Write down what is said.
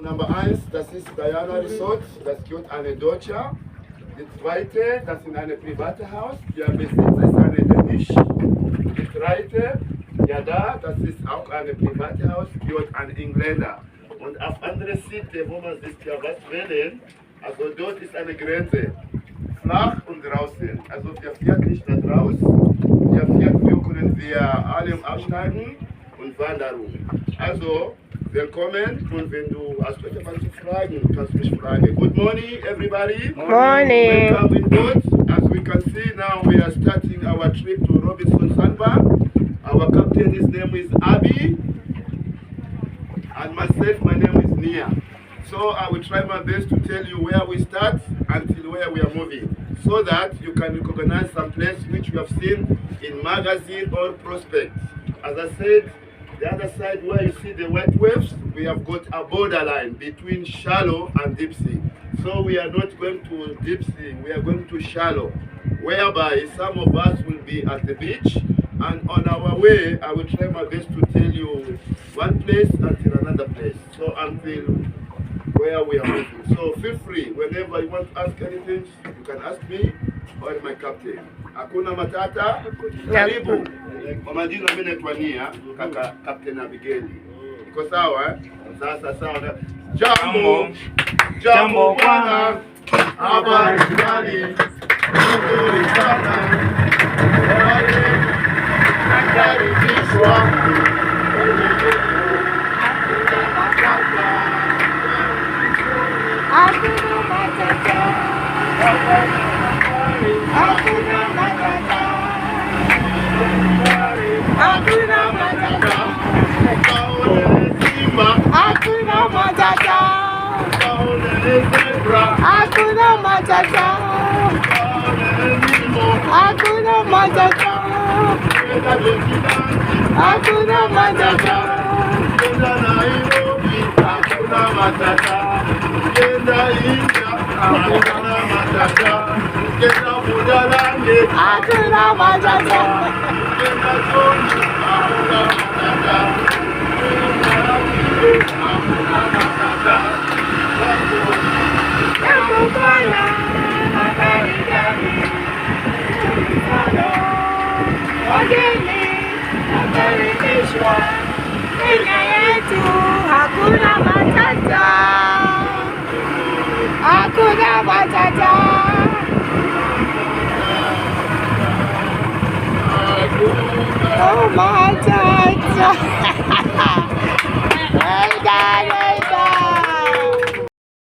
Nummer 1, das ist Diana Resort, das gehört eine Deutsche. Die zweite, das ist ein privates Haus, der Besitzer ist eine Dänisch. Die dritte, ja da, das ist auch ein privates Haus, gehört ein Engländer. Und auf andere Seite, wo man sich ja was wählen, also dort ist eine Grenze, flach und draußen. Also wir fährt nicht da draußen, wir können wir alle aussteigen und Wanderung. Also willkommen, und wenn du hast etwas zu fragen, kannst du mich fragen. Good morning, everybody. Morning. Welcome in boat. As we can see now, we are starting our trip to Robinson Sandbar. Our captain, his name is Abby, and myself, my name is Nia. So I will try my best to tell you where we start until where we are moving, so that you can recognize some place which you have seen in magazine or prospect. As I said, the other side where you see the white waves, we have got a borderline between shallow and deep sea. So we are not going to deep sea, we are going to shallow, whereby some of us will be at the beach, and on our way I will try my best to tell you one place until another place, so until where we are moving. So feel free, whenever you want to ask anything, you can ask me or my captain. Hakuna matata, karibu. Kwa majina mimi naitwa Nia, kaka Captain Abigail. Iko sawa? Sasa sawa. Jambo. Jambo bwana. Habari gani? Nzuri sana. Wale nakaribishwa. Hakuna matata. Hakuna matata. Hakuna matata. Hakuna matata. Hakuna matata. Hakuna matata. Hakuna matata. Hakuna matata. Kenda India, hakuna matata. Kenda Budalande, Hakuna matata. kenda Joni, hakuna matata. Hakuna matata. Jambo bwana, habari gani? Wageni nakaribishwa Kenya yetu, hakuna matata. Hakuna matata. Oh matata.